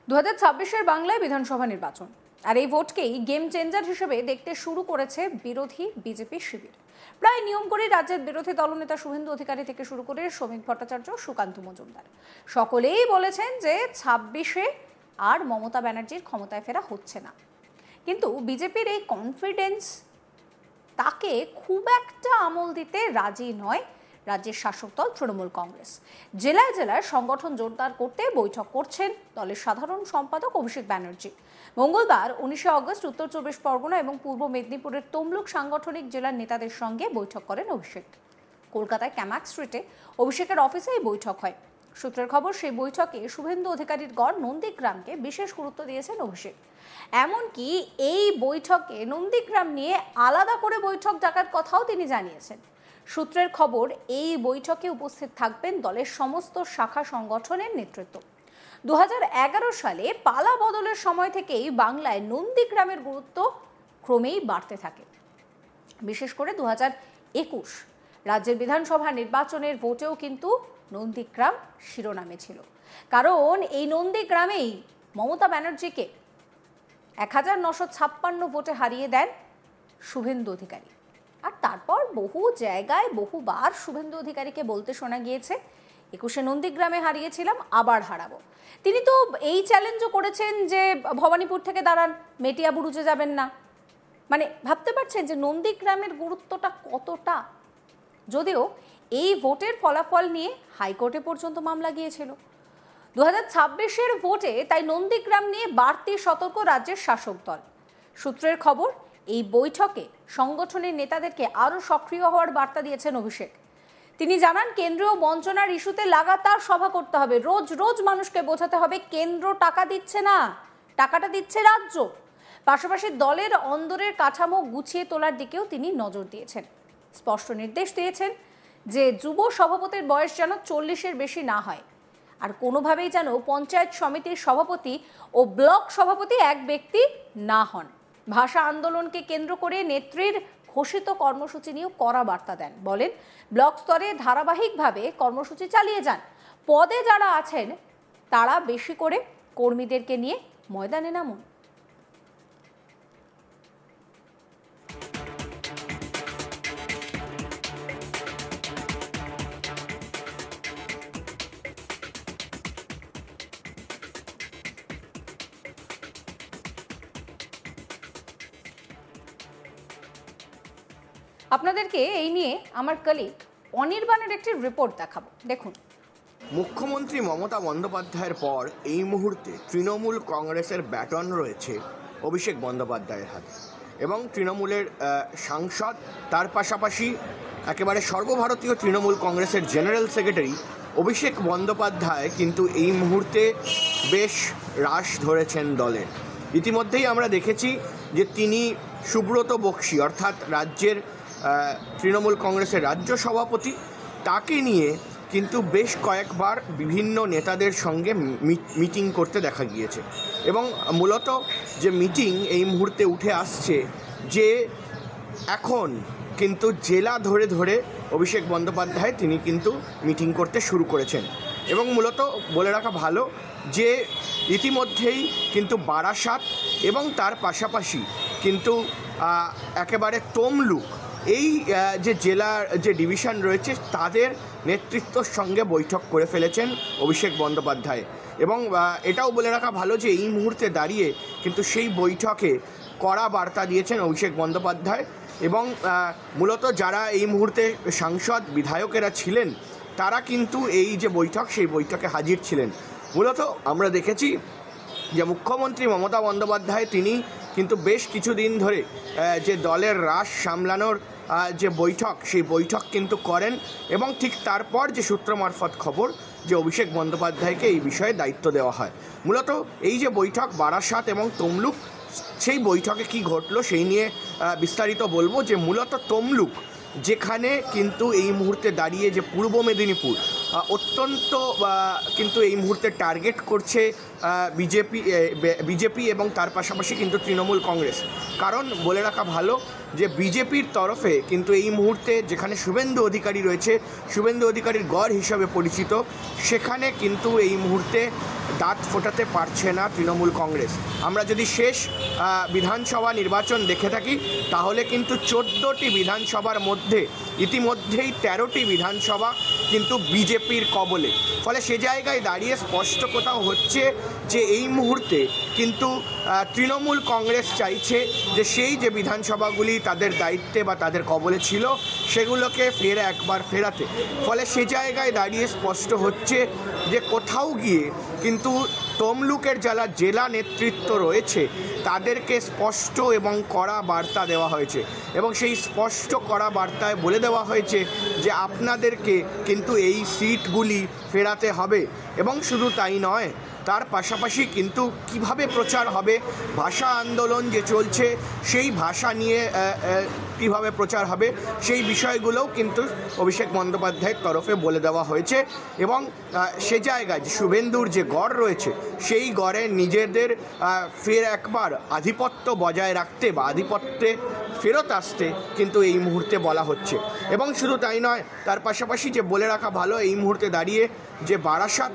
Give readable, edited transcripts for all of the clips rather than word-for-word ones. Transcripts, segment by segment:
2026-এর বাংলায় বিধানসভা নির্বাচন, আর এই ভোটকেই গেম চেঞ্জার হিসেবে দেখতে শুরু করেছে বিরোধী বিজেপি শিবির। প্রায় নিয়ম করে রাজ্যের বিরোধী দলনেতা শুভেন্দু অধিকারী থেকে শুরু করে শ্রমিক ভট্টাচার্য, সুকান্ত মজুমদার সকলেই বলেছেন যে 26-এ আর মমতা ব্যানার্জির ক্ষমতায় ফেরা হচ্ছে না। কিন্তু বিজেপির এই কনফিডেন্স তাকে খুব একটা আমল দিতে রাজি নয় রাজ্যের শাসক দল তৃণমূল কংগ্রেস। জেলায় জেলায় সংগঠন জোরদার করতে বৈঠক করছেন দলের সাধারণ সম্পাদক অভিষেক ব্যানার্জি। মঙ্গলবার 19 আগস্ট উত্তর 24 পরগনা এবং পূর্ব মেদিনীপুরের তমলুক সাংগঠনিক জেলার নেতাদের সঙ্গে বৈঠক করেন অভিষেক। কলকাতায় ক্যামাক স্ট্রিটে অভিষেকের অফিসে এই বৈঠক হয়। সূত্রের খবর, সেই বৈঠকে শুভেন্দু অধিকারীর গড় নন্দীগ্রামকে বিশেষ গুরুত্ব দিয়েছেন অভিষেক। এমনকি এই বৈঠকে নন্দীগ্রাম নিয়ে আলাদা করে বৈঠক ডাকার কথাও তিনি জানিয়েছেন। সূত্রের খবর, এই বৈঠকে উপস্থিত থাকবেন দলের সমস্ত শাখা সংগঠনের নেতৃত্ব। 2011 সালে পালা বদলের সময় থেকেই বাংলায় নন্দীগ্রামের গুরুত্ব ক্রমেই বাড়তে থাকে। বিশেষ করে 2021 রাজ্যের বিধানসভা নির্বাচনের ভোটেও কিন্তু নন্দীগ্রাম শিরোনামে ছিল, কারণ এই নন্দীগ্রামেই মমতা ব্যানার্জিকে 1956 ভোটে হারিয়ে দেন শুভেন্দু অধিকারী। আর তারপর বহু জায়গায় বহুবার শুভেন্দু অধিকারীকে বলতে শোনা গিয়েছে, 21-এ নন্দীগ্রামে হারিয়েছিলাম, আবার হারাবো। তিনি তো এই চ্যালেঞ্জও করেছেন যে ভবানীপুর থেকে দাঁড়ান, মেটিয়াবুরুজে যাবেন না। মানে ভাবতে পারছেন যে নন্দীগ্রামের গুরুত্বটা কতটা। যদিও এই ভোটের ফলাফল নিয়ে হাইকোর্টে পর্যন্ত মামলা গিয়েছিল। 2026-এর ভোটে তাই নন্দীগ্রাম নিয়ে বাড়তি সতর্ক রাজ্যের শাসক দল। সূত্রের খবর, এই বৈঠকে সংগঠনের নেতাদেরকে আরও সক্রিয় হওয়ার বার্তা দিয়েছেন অভিষেক। তিনি জানান, কেন্দ্রীয় বঞ্চনার ইস্যুতে লাগাতার সভা করতে হবে, রোজ রোজ মানুষকে বোঝাতে হবে কেন্দ্র টাকা দিচ্ছে না, টাকাটা দিচ্ছে রাজ্য। পাশাপাশি দলের অন্দরের কাঠামো গুছিয়ে তোলার দিকেও তিনি নজর দিয়েছেন। স্পষ্ট নির্দেশ দিয়েছেন যে যুব সভাপতির বয়স যেন 40-এর বেশি না হয়, আর কোনোভাবেই যেন পঞ্চায়েত সমিতির সভাপতি ও ব্লক সভাপতি এক ব্যক্তি না হন। ভাষা আন্দোলনকে কেন্দ্র করে নেত্রীর ঘোষিত কর্মসূচি নিয়েও কড়া বার্তা দেন। বলেন, ব্লক স্তরে ধারাবাহিকভাবে কর্মসূচি চালিয়ে যান, পদে যারা আছেন তারা বেশি করে কর্মীদেরকে নিয়ে ময়দানে নামুন। আপনাদেরকে এই নিয়ে আমার কলিগ অনির্বাণের একটি রিপোর্ট দেখাবো, দেখুন। মুখ্যমন্ত্রী মমতা বন্দ্যোপাধ্যায়ের পর এই মুহূর্তে তৃণমূল কংগ্রেসের ব্যাটন রয়েছে অভিষেক বন্দ্যোপাধ্যায়ের হাতে, এবং তৃণমূলের সাংসদ, তার পাশাপাশি একেবারে সর্বভারতীয় তৃণমূল কংগ্রেসের জেনারেল সেক্রেটারি অভিষেক বন্দ্যোপাধ্যায় কিন্তু এই মুহূর্তে বেশ রাশ ধরেছেন দলের। ইতিমধ্যেই আমরা দেখেছি যে তিনি সুব্রত বক্সি অর্থাৎ রাজ্যের তৃণমূল কংগ্রেসের রাজ্য সভাপতি, তাকে নিয়ে কিন্তু বেশ কয়েকবার বিভিন্ন নেতাদের সঙ্গে মিটিং করতে দেখা গিয়েছে। এবং মূলত যে মিটিং এই মুহূর্তে উঠে আসছে যে এখন কিন্তু জেলা ধরে ধরে অভিষেক বন্দ্যোপাধ্যায় তিনি কিন্তু মিটিং করতে শুরু করেছেন। এবং মূলত বলে রাখা ভালো যে ইতিমধ্যেই কিন্তু বারাসাত এবং তার পাশাপাশি কিন্তু একেবারে তমলুক, এই যে জেলার যে ডিভিশন রয়েছে তাদের নেতৃত্বর সঙ্গে বৈঠক করে ফেলেছেন অভিষেক বন্দ্যোপাধ্যায়। এবং এটাও বলে রাখা ভালো যে এই মুহূর্তে দাঁড়িয়ে কিন্তু সেই বৈঠকে কড়া বার্তা দিয়েছেন অভিষেক বন্দ্যোপাধ্যায়। এবং মূলত যারা এই মুহূর্তে সাংসদ বিধায়কেরা ছিলেন তারা কিন্তু এই যে বৈঠক, সেই বৈঠকে হাজির ছিলেন। মূলত আমরা দেখেছি যে মুখ্যমন্ত্রী মমতা বন্দ্যোপাধ্যায় তিনি কিন্তু বেশ কিছুদিন ধরে যে দলের রাশ সামলানোর যে বৈঠক, সেই বৈঠক কিন্তু করেন। এবং ঠিক তারপর যে সূত্র মারফত খবর যে অভিষেক বন্দ্যোপাধ্যায়কে এই বিষয়ে দায়িত্ব দেওয়া হয়। মূলত এই যে বৈঠক বারাসাত এবং তমলুক, সেই বৈঠকে কি ঘটলো সেই নিয়ে বিস্তারিত বলবো। যে মূলত তমলুক, যেখানে কিন্তু এই মুহূর্তে দাঁড়িয়ে যে পূর্ব মেদিনীপুর, অত্যন্ত কিন্তু এই মুহূর্তে টার্গেট করছে বিজেপি এবং তার পাশাপাশি কিন্তু তৃণমূল কংগ্রেস। কারণ বলে রাখা ভালো যে বিজেপির তরফে কিন্তু এই মুহূর্তে যেখানে শুভেন্দু অধিকারী রয়েছে, শুভেন্দু অধিকারীর গড় হিসাবে পরিচিত, সেখানে কিন্তু এই মুহূর্তে দাঁত ফোটাতে পারছে না তৃণমূল কংগ্রেস। আমরা যদি শেষ বিধানসভা নির্বাচন দেখে থাকি তাহলে কিন্তু 14টি বিধানসভার মধ্যে ইতিমধ্যেই 13টি বিধানসভা কিন্তু বিজেপির কবলে। ফলে সে জায়গায় দাঁড়িয়ে স্পষ্ট কোথাও হচ্ছে যে এই মুহূর্তে কিন্তু তৃণমূল কংগ্রেস চাইছে যে সেই যে বিধানসভাগুলি তাদের দায়িত্বে বা তাদের কবলে ছিল সেগুলোকে একবার ফেরাতে। ফলে সে জায়গায় দাঁড়িয়ে স্পষ্ট হচ্ছে যে কোথাও গিয়ে কিন্তু তমলুকের যারা জেলা নেতৃত্ব রয়েছে তাদেরকে স্পষ্ট এবং কড়া বার্তা দেওয়া হয়েছে, এবং সেই স্পষ্ট কড়া বার্তায় বলে দেওয়া হয়েছে যে আপনাদেরকে কিন্তু এই সিটগুলি ফেরাতে হবে। এবং শুধু তাই নয়, তার পাশাপাশি কিন্তু কিভাবে প্রচার হবে, ভাষা আন্দোলন যে চলছে সেই ভাষা নিয়ে কিভাবে প্রচার হবে সেই বিষয়গুলোও কিন্তু অভিষেক বন্দ্যোপাধ্যায়ের তরফে বলে দেওয়া হয়েছে। এবং সে জায়গায় শুভেন্দুর যে গড় রয়েছে সেই গড়ে নিজেদের ফের একবার আধিপত্য বজায় রাখতে বা আধিপত্যে ফেরত আসতে কিন্তু এই মুহূর্তে বলা হচ্ছে। এবং শুধু তাই নয়, তার পাশাপাশি যে বলে রাখা ভালো এই মুহূর্তে দাঁড়িয়ে যে বারাসাত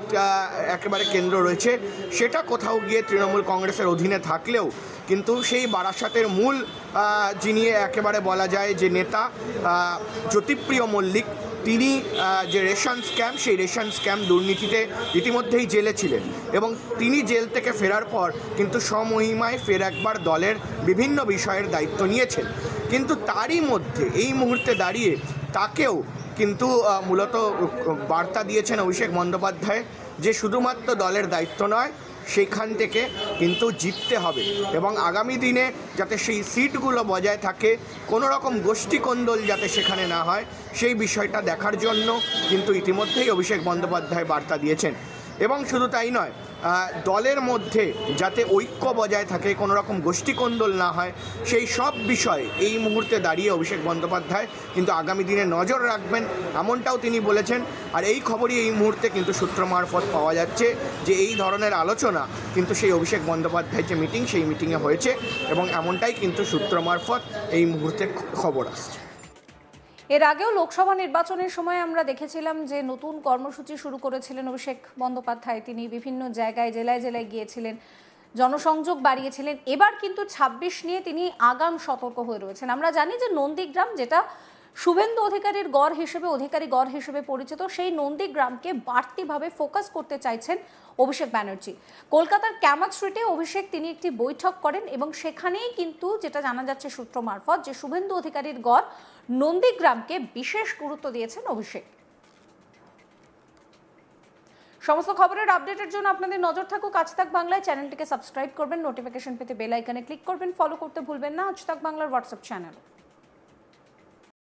একেবারে কেন্দ্র রয়েছে সেটা কোথাও গিয়ে তৃণমূল কংগ্রেসের অধীনে থাকলেও কিন্তু সেই বারাসাতের মূল যিনি একেবারে বলা যায় যে নেতা জ্যোতিপ্রিয় মল্লিক, তিনি যে রেশন স্ক্যাম, সেই রেশন স্ক্যাম দুর্নীতিতে ইতিমধ্যেই জেলে ছিলেন এবং তিনি জেল থেকে ফেরার পর কিন্তু স্বমহিমায় ফের একবার দলের বিভিন্ন বিষয়ের দায়িত্ব নিয়েছেন। কিন্তু তারই মধ্যে এই মুহূর্তে দাঁড়িয়ে তাকেও কিন্তু মূলত বার্তা দিয়েছেন অভিষেক বন্দ্যোপাধ্যায় যে শুধুমাত্র দলের দায়িত্ব নয়, সেখান থেকে কিন্তু জিততে হবে এবং আগামী দিনে যাতে সেই সিটগুলো বজায় থাকে, কোনো রকম গোষ্ঠীকোন্দল যাতে সেখানে না হয়, সেই বিষয়টা দেখার জন্য কিন্তু ইতিমধ্যেই অভিষেক বন্দ্যোপাধ্যায় বার্তা দিয়েছেন। এবং শুধু তাই নয়, দলের মধ্যে যাতে ঐক্য বজায় থাকে, কোনো রকম গোষ্ঠীকোন্দল না হয়, সেই সব বিষয়ে এই মুহূর্তে দাঁড়িয়ে অভিষেক বন্দ্যোপাধ্যায় কিন্তু আগামী দিনে নজর রাখবেন, এমনটাও তিনি বলেছেন। আর এই খবরই এই মুহূর্তে কিন্তু সূত্র মারফত পাওয়া যাচ্ছে যে এই ধরনের আলোচনা কিন্তু সেই অভিষেক বন্দ্যোপাধ্যায়ের যে মিটিং, সেই মিটিংয়ে হয়েছে এবং এমনটাই কিন্তু সূত্র মারফত এই মুহূর্তে খবর আসছে। এর আগেও লোকসভা নির্বাচনের সময় আমরা দেখেছিলাম যে নতুন কর্মসূচি শুরু করেছিলেন অভিষেক বন্দ্যোপাধ্যায়। তিনি বিভিন্ন জায়গায় জেলায় জেলায় গিয়েছিলেন, জনসংযোগ বাড়িয়েছিলেন। এবার কিন্তু 26 নিয়ে তিনি আগাম সতর্ক হয়ে রয়েছেন। আমরা জানি যে নন্দীগ্রাম, যেটা শুভেন্দু অধিকারীর গড় হিসেবে পরিচিত, সেই নন্দীগ্রামকে বাড়তিভাবে ফোকাস করতে চাইছেন অভিষেক ব্যানার্জি। কলকাতার ক্যামাক স্ট্রিটে অভিষেক তিনি একটি বৈঠক করেন এবং সেখানেই কিন্তু যেটা জানা যাচ্ছে সূত্র মারফত যে শুভেন্দু অধিকারীর গড় নন্দীগ্রামকে বিশেষ গুরুত্ব দিয়েছেন অভিষেক। সমস্ত খবরের আপডেটের জন্য আপনাদের নজর থাকুক আজ তাক বাংলায়। চ্যানেলটিকে সাবস্ক্রাইব করবেন, নোটিফিকেশন পেতে বেল আইকনে ক্লিক করবেন, ফলো করতে ভুলবেন না আজ তাক বাংলার হোয়াটসঅ্যাপ চ্যানেল।